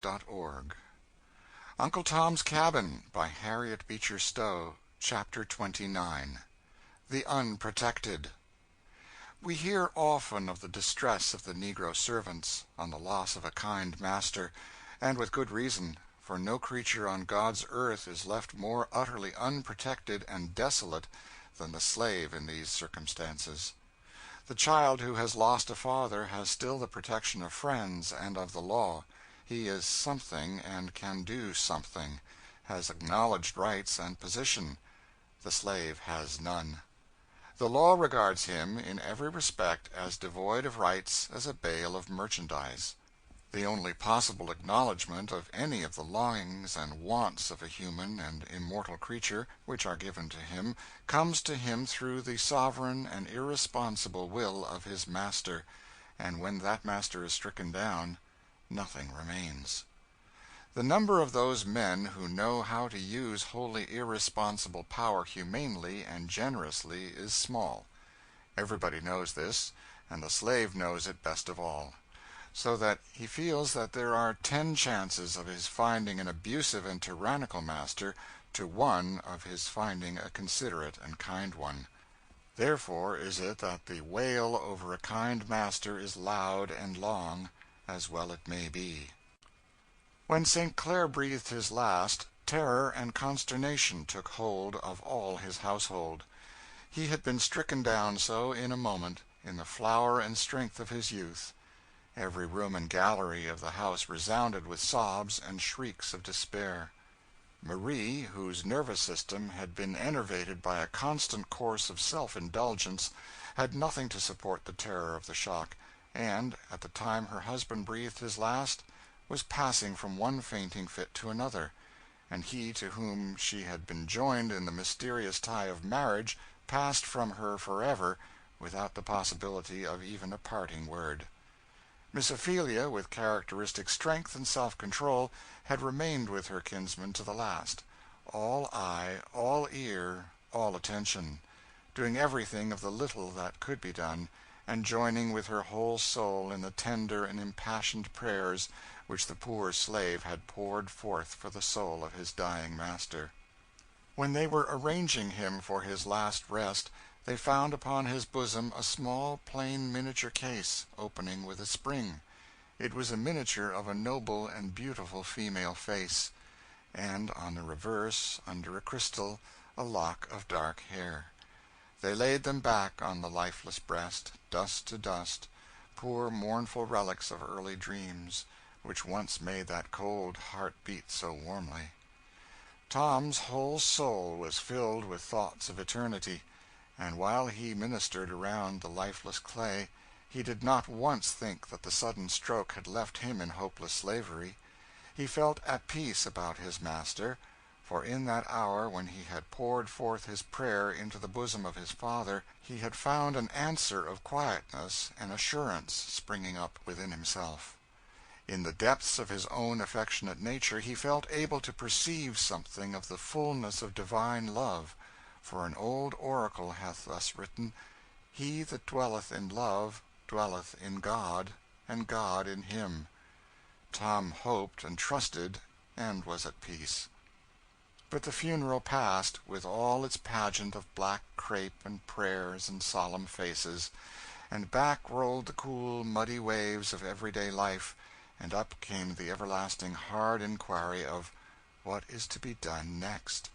Audiobook.org. Uncle Tom's Cabin by Harriet Beecher Stowe. Chapter 29. The Unprotected. We hear often of the distress of the negro servants on the loss of a kind master, and with good reason, for no creature on God's earth is left more utterly unprotected and desolate than the slave in these circumstances. The child who has lost a father has still the protection of friends and of the law. He is something and can do something, has acknowledged rights and position. The slave has none. The law regards him, in every respect, as devoid of rights as a bale of merchandise. The only possible acknowledgment of any of the longings and wants of a human and immortal creature which are given to him comes to him through the sovereign and irresponsible will of his master, and when that master is stricken down, nothing remains. The number of those men who know how to use wholly irresponsible power humanely and generously is small. Everybody knows this, and the slave knows it best of all, so that he feels that there are 10 chances of his finding an abusive and tyrannical master to 1 of his finding a considerate and kind one. Therefore is it that the wail over a kind master is loud and long, as well it may be. When Sinclair breathed his last, terror and consternation took hold of all his household. He had been stricken down so in a moment, in the flower and strength of his youth. Every room and gallery of the house resounded with sobs and shrieks of despair. Marie, whose nervous system had been enervated by a constant course of self-indulgence, had nothing to support the terror of the shock, and, at the time her husband breathed his last, was passing from one fainting fit to another, and he to whom she had been joined in the mysterious tie of marriage passed from her forever without the possibility of even a parting word. Miss Ophelia, with characteristic strength and self-control, had remained with her kinsman to the last, all eye, all ear, all attention, doing everything of the little that could be done, and joining with her whole soul in the tender and impassioned prayers which the poor slave had poured forth for the soul of his dying master. When they were arranging him for his last rest, they found upon his bosom a small plain miniature case, opening with a spring. It was a miniature of a noble and beautiful female face, and on the reverse, under a crystal, a lock of dark hair. They laid them back on the lifeless breast, dust to dust, poor mournful relics of early dreams, which once made that cold heart beat so warmly. Tom's whole soul was filled with thoughts of eternity, and while he ministered around the lifeless clay, he did not once think that the sudden stroke had left him in hopeless slavery. He felt at peace about his master, for in that hour when he had poured forth his prayer into the bosom of his Father, he had found an answer of quietness and assurance springing up within himself. In the depths of his own affectionate nature he felt able to perceive something of the fullness of divine love, for an old oracle hath thus written, "He that dwelleth in love dwelleth in God, and God in him." Tom hoped and trusted, and was at peace. But the funeral passed, with all its pageant of black crape and prayers and solemn faces, and back rolled the cool, muddy waves of everyday life, and up came the everlasting hard inquiry of, what is to be done next?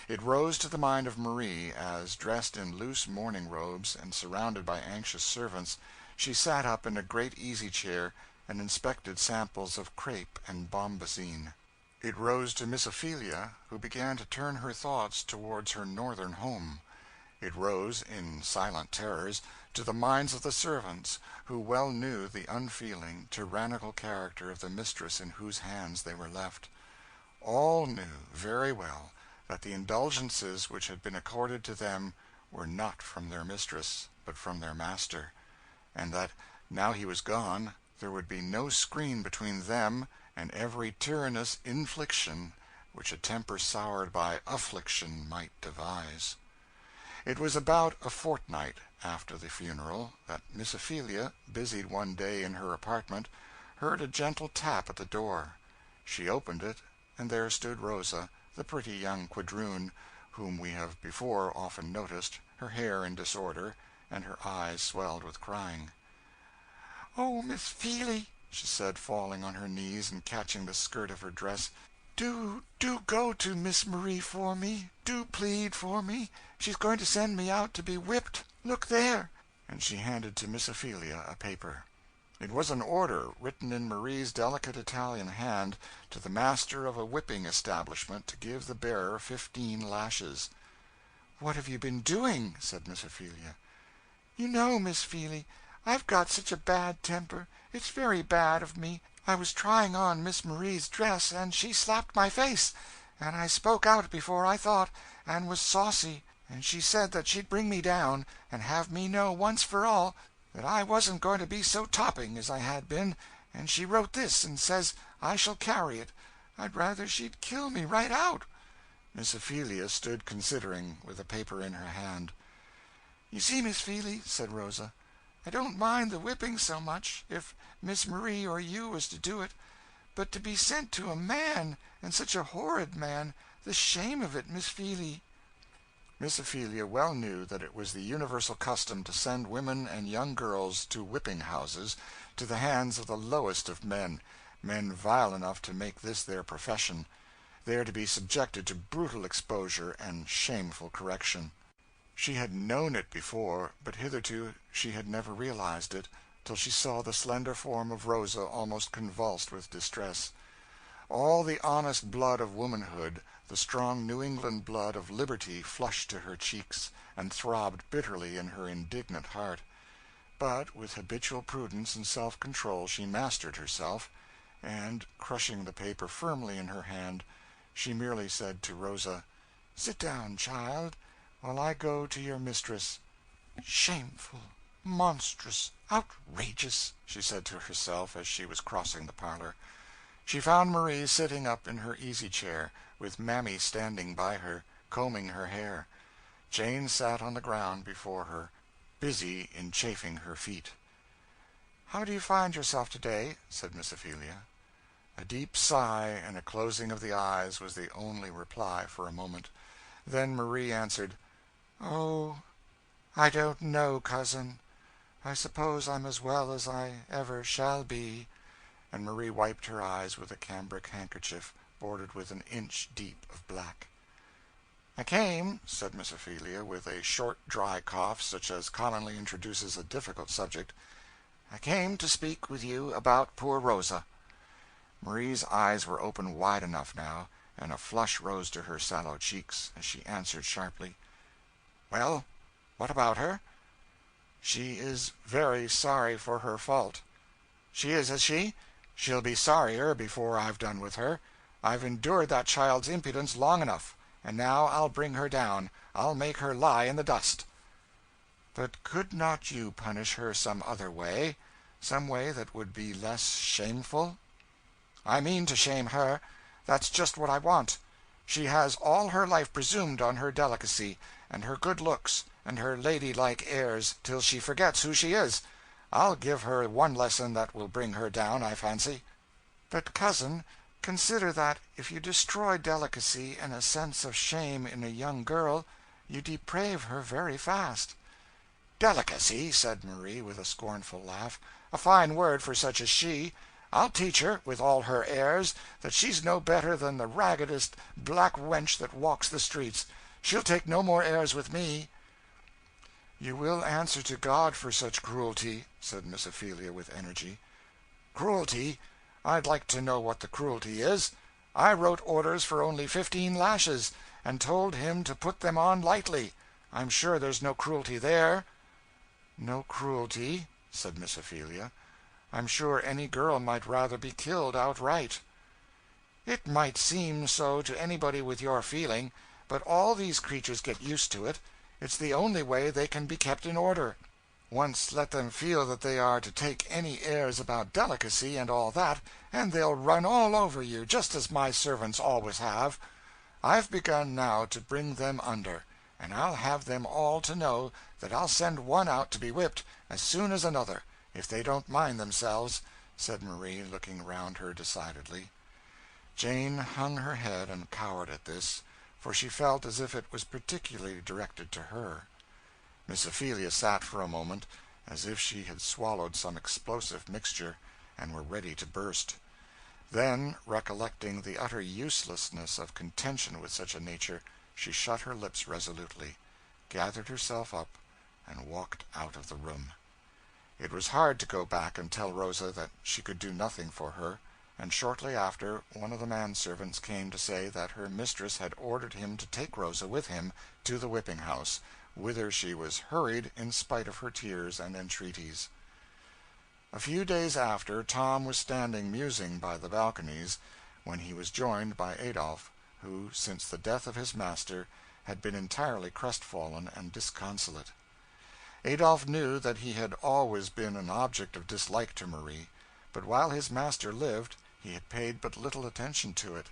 It rose to the mind of Marie as, dressed in loose mourning robes and surrounded by anxious servants, she sat up in a great easy-chair and inspected samples of crape and bombazine. It rose to Miss Ophelia, who began to turn her thoughts towards her northern home. It rose, in silent terrors, to the minds of the servants, who well knew the unfeeling, tyrannical character of the mistress in whose hands they were left. All knew very well that the indulgences which had been accorded to them were not from their mistress, but from their master, and that, now he was gone, there would be no screen between them and every tyrannous infliction which a temper soured by affliction might devise. It was about a fortnight after the funeral that Miss Ophelia, busied one day in her apartment, heard a gentle tap at the door. She opened it, and there stood Rosa, the pretty young quadroon, whom we have before often noticed, her hair in disorder, and her eyes swelled with crying. "Oh, Miss Feely," she said, falling on her knees and catching the skirt of her dress, "do go to Miss Marie for me. Do plead for me. She's going to send me out to be whipped. Look there." And she handed to Miss Ophelia a paper. It was an order, written in Marie's delicate Italian hand, to the master of a whipping establishment to give the bearer 15 lashes. "What have you been doing?" said Miss Ophelia. "You know, Miss Feely, I've got such a bad temper. It's very bad of me. I was trying on Miss Marie's dress, and she slapped my face, and I spoke out before I thought, and was saucy, and she said that she'd bring me down, and have me know once for all that I wasn't going to be so topping as I had been, and she wrote this, and says I shall carry it. I'd rather she'd kill me right out." Miss Ophelia stood considering, with the paper in her hand. "You see, Miss Feely," said Rosa, "I don't mind the whipping so much, if Miss Marie or you was to do it, but to be sent to a man, and such a horrid man, the shame of it, Miss Feely." Miss Ophelia well knew that it was the universal custom to send women and young girls to whipping-houses, to the hands of the lowest of men vile enough to make this their profession, there to be subjected to brutal exposure and shameful correction. She had known it before, but hitherto she had never realized it, till she saw the slender form of Rosa almost convulsed with distress. All the honest blood of womanhood, the strong New England blood of liberty, flushed to her cheeks, and throbbed bitterly in her indignant heart. But with habitual prudence and self-control she mastered herself, and, crushing the paper firmly in her hand, she merely said to Rosa, "Sit down, child, while I go to your mistress." "Shameful, monstrous, outrageous," she said to herself as she was crossing the parlor. She found Marie sitting up in her easy-chair, with Mammy standing by her, combing her hair. Jane sat on the ground before her, busy in chafing her feet. "How do you find yourself today?" said Miss Ophelia. A deep sigh and a closing of the eyes was the only reply for a moment. Then Marie answered, "Oh, I don't know, cousin. I suppose I'm as well as I ever shall be." And Marie wiped her eyes with a cambric handkerchief bordered with an inch deep of black. "I came," said Miss Ophelia, with a short dry cough such as commonly introduces a difficult subject, "I came to speak with you about poor Rosa." Marie's eyes were open wide enough now, and a flush rose to her sallow cheeks as she answered sharply, "Well, what about her?" "She is very sorry for her fault." "She is she? She'll be sorrier before I've done with her. I've endured that child's impudence long enough, and now I'll bring her down. I'll make her lie in the dust." "But could not you punish her some other way? Some way that would be less shameful?" "I mean to shame her. That's just what I want. She has all her life presumed on her delicacy, and her good looks, and her ladylike airs, till she forgets who she is. I'll give her one lesson that will bring her down, I fancy." "But, cousin, consider that if you destroy delicacy and a sense of shame in a young girl, you deprave her very fast." "Delicacy!" said Marie, with a scornful laugh. "A fine word for such as she! I'll teach her, with all her airs, that she's no better than the raggedest black wench that walks the streets. She'll take no more airs with me." "You will answer to God for such cruelty," said Miss Ophelia with energy. "Cruelty? I'd like to know what the cruelty is. I wrote orders for only 15 lashes, and told him to put them on lightly. I'm sure there's no cruelty there." "No cruelty?" said Miss Ophelia. "I'm sure any girl might rather be killed outright." "It might seem so to anybody with your feeling, but all these creatures get used to it. It's the only way they can be kept in order. Once let them feel that they are to take any airs about delicacy and all that, and they'll run all over you, just as my servants always have. I've begun now to bring them under, and I'll have them all to know that I'll send one out to be whipped as soon as another, if they don't mind themselves," said Marie, looking round her decidedly. Jane hung her head and cowered at this, for she felt as if it was particularly directed to her. Miss Ophelia sat for a moment, as if she had swallowed some explosive mixture, and were ready to burst. Then, recollecting the utter uselessness of contention with such a nature, she shut her lips resolutely, gathered herself up, and walked out of the room. It was hard to go back and tell Rosa that she could do nothing for her, and shortly after one of the manservants came to say that her mistress had ordered him to take Rosa with him to the whipping-house, whither she was hurried in spite of her tears and entreaties. A few days after, Tom was standing musing by the balconies, when he was joined by Adolphe, who, since the death of his master, had been entirely crestfallen and disconsolate. Adolphe knew that he had always been an object of dislike to Marie, but while his master lived he had paid but little attention to it.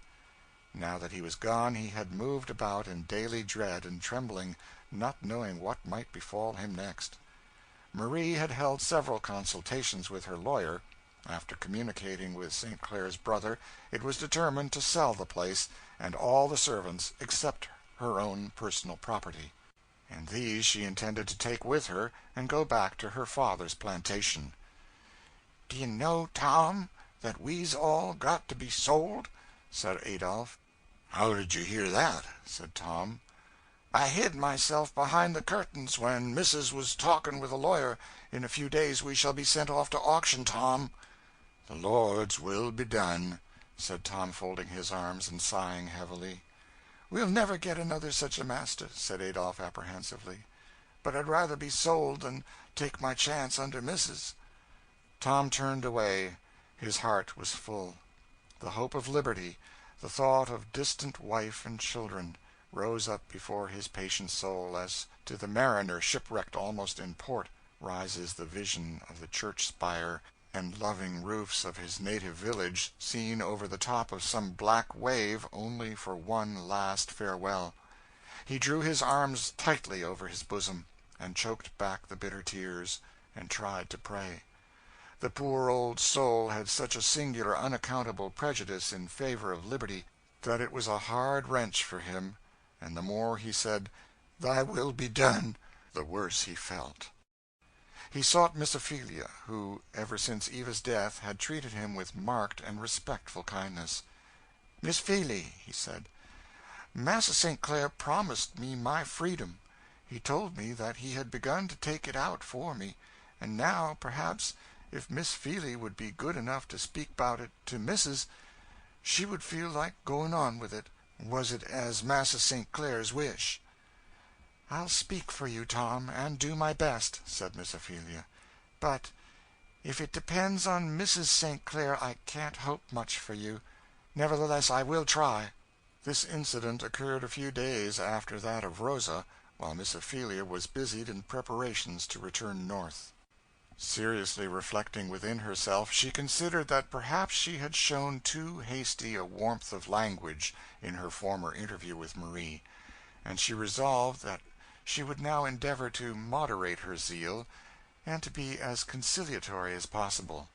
Now that he was gone, he had moved about in daily dread and trembling, not knowing what might befall him next. Marie had held several consultations with her lawyer. After communicating with St. Clair's brother, it was determined to sell the place and all the servants except her own personal property, and these she intended to take with her and go back to her father's plantation. "Do you know, Tom, that we's all got to be sold?" said Adolphe. "How did you hear that?" said Tom. "I hid myself behind the curtains when Mrs. was talking with a lawyer. In a few days we shall be sent off to auction, Tom." "The Lord's will be done," said Tom, folding his arms and sighing heavily. "We'll never get another such a master," said Adolphe apprehensively. "But I'd rather be sold than take my chance under Mrs." Tom turned away. His heart was full. The hope of liberty, the thought of distant wife and children, rose up before his patient soul, as to the mariner shipwrecked almost in port rises the vision of the church spire and loving roofs of his native village, seen over the top of some black wave only for one last farewell. He drew his arms tightly over his bosom, and choked back the bitter tears, and tried to pray. The poor old soul had such a singular unaccountable prejudice in favor of liberty that it was a hard wrench for him, and the more he said, "Thy will be done," the worse he felt. He sought Miss Ophelia, who, ever since Eva's death, had treated him with marked and respectful kindness. "Miss Feely," he said, "Massa St. Clair promised me my freedom. He told me that he had begun to take it out for me, and now, perhaps, if Miss Feely would be good enough to speak about it to Missis, she would feel like going on with it, was it as Massa St. Clair's wish." "I'll speak for you, Tom, and do my best," said Miss Ophelia. "But if it depends on Mrs. St. Clair, I can't hope much for you. Nevertheless, I will try." This incident occurred a few days after that of Rosa, while Miss Ophelia was busied in preparations to return north. Seriously reflecting within herself, she considered that perhaps she had shown too hasty a warmth of language in her former interview with Marie, and she resolved that she would now endeavor to moderate her zeal, and to be as conciliatory as possible.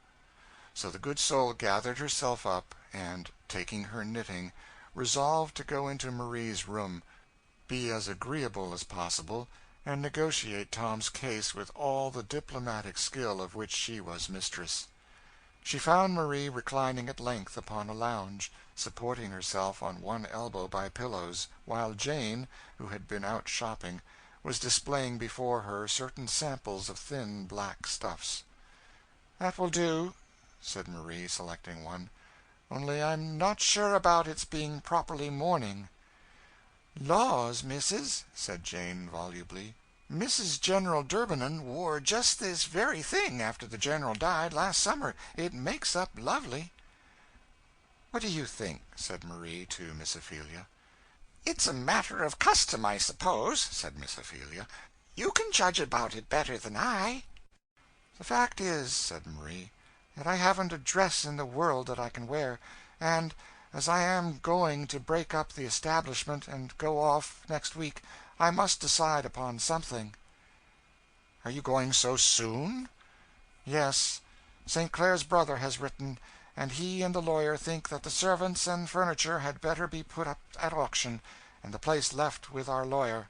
So the good soul gathered herself up, and, taking her knitting, resolved to go into Marie's room, be as agreeable as possible, and negotiate Tom's case with all the diplomatic skill of which she was mistress. She found Marie reclining at length upon a lounge, supporting herself on one elbow by pillows, while Jane, who had been out shopping, was displaying before her certain samples of thin black stuffs. "That will do," said Marie, selecting one, "only I'm not sure about its being properly mourning." "Laws, missus," said Jane volubly, "Mrs. General Durbanon wore just this very thing after the General died last summer. It makes up lovely." "What do you think?" said Marie to Miss Ophelia. "It's a matter of custom, I suppose," said Miss Ophelia. "You can judge about it better than I." "The fact is," said Marie, "that I haven't a dress in the world that I can wear, and as I am going to break up the establishment and go off next week, I must decide upon something." "Are you going so soon?" "Yes. St. Clair's brother has written, and he and the lawyer think that the servants and furniture had better be put up at auction, and the place left with our lawyer.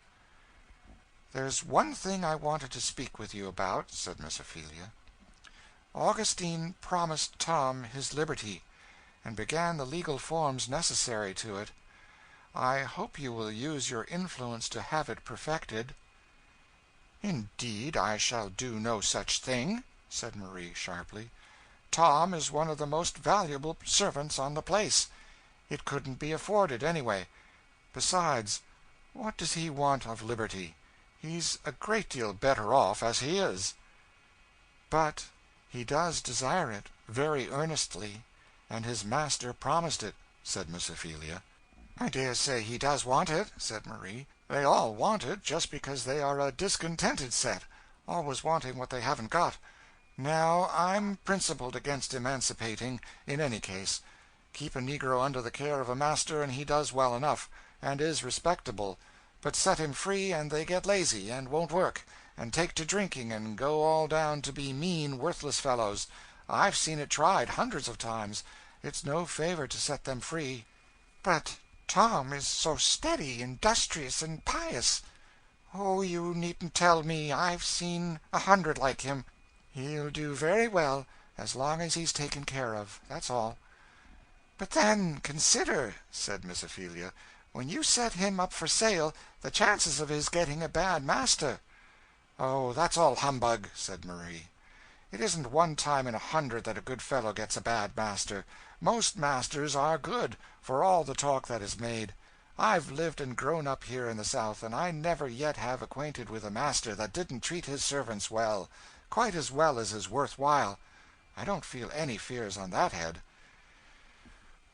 "There's one thing I wanted to speak with you about," said Miss Ophelia. "Augustine promised Tom his liberty, and began the legal forms necessary to it. I hope you will use your influence to have it perfected." "Indeed, I shall do no such thing," said Marie, sharply. "Tom is one of the most valuable servants on the place. It couldn't be afforded, anyway. Besides, what does he want of liberty? He's a great deal better off as he is." "But he does desire it, very earnestly, and his master promised it," said Miss Ophelia. "I dare say he does want it," said Marie. "They all want it, just because they are a discontented set, always wanting what they haven't got. Now, I'm principled against emancipating, in any case. Keep a negro under the care of a master, and he does well enough, and is respectable; but set him free, and they get lazy, and won't work, and take to drinking, and go all down to be mean, worthless fellows. I've seen it tried, hundreds of times. It's no favor to set them free." "But Tom is so steady, industrious, and pious." "Oh, you needn't tell me. I've seen 100 like him. He'll do very well, as long as he's taken care of, that's all." "But then, consider," said Miss Ophelia, "when you set him up for sale, the chances of his getting a bad master." "Oh, that's all humbug," said Marie. "It isn't one time in 100 that a good fellow gets a bad master. Most masters are good, for all the talk that is made. I've lived and grown up here in the South, and I never yet have acquainted with a master that didn't treat his servants well, quite as well as is worth while. I don't feel any fears on that head."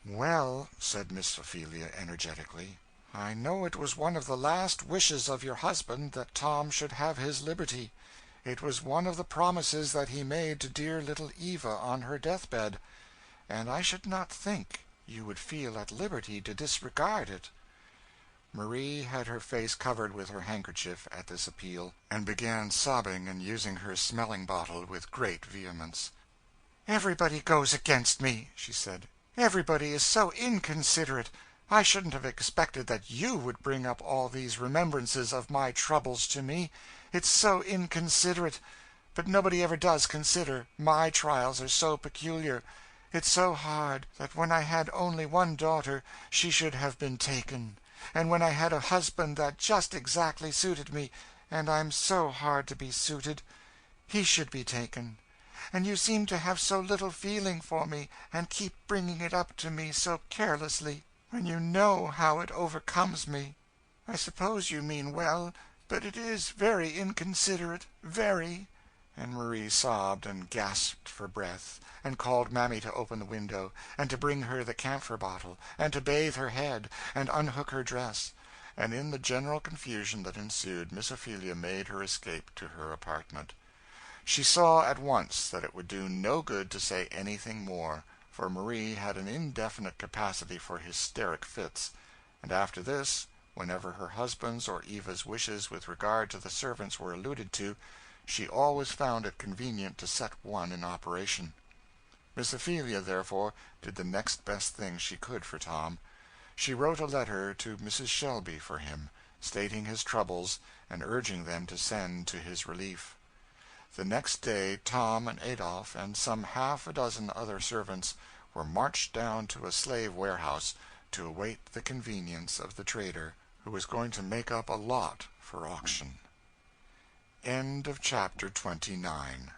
"Well," said Miss Ophelia, energetically, "I know it was one of the last wishes of your husband that Tom should have his liberty. It was one of the promises that he made to dear little Eva on her deathbed, and I should not think you would feel at liberty to disregard it." Marie had her face covered with her handkerchief at this appeal, and began sobbing and using her smelling bottle with great vehemence. "Everybody goes against me," she said. "Everybody is so inconsiderate. I shouldn't have expected that you would bring up all these remembrances of my troubles to me. It's so inconsiderate. But nobody ever does consider. My trials are so peculiar. It's so hard that when I had only one daughter she should have been taken, and when I had a husband that just exactly suited me, and I'm so hard to be suited, he should be taken. And you seem to have so little feeling for me, and keep bringing it up to me so carelessly, when you know how it overcomes me. I suppose you mean well, but it is very inconsiderate, very." And Marie sobbed and gasped for breath, and called Mammy to open the window, and to bring her the camphor bottle, and to bathe her head, and unhook her dress. And in the general confusion that ensued, Miss Ophelia made her escape to her apartment. She saw at once that it would do no good to say anything more, for Marie had an indefinite capacity for hysteric fits, and after this, whenever her husband's or Eva's wishes with regard to the servants were alluded to, she always found it convenient to set one in operation. Miss Ophelia, therefore, did the next best thing she could for Tom. She wrote a letter to Mrs. Shelby for him, stating his troubles, and urging them to send to his relief. The next day Tom and Adolphe and some half a dozen other servants were marched down to a slave warehouse to await the convenience of the trader, who was going to make up a lot for auction. End of chapter 29.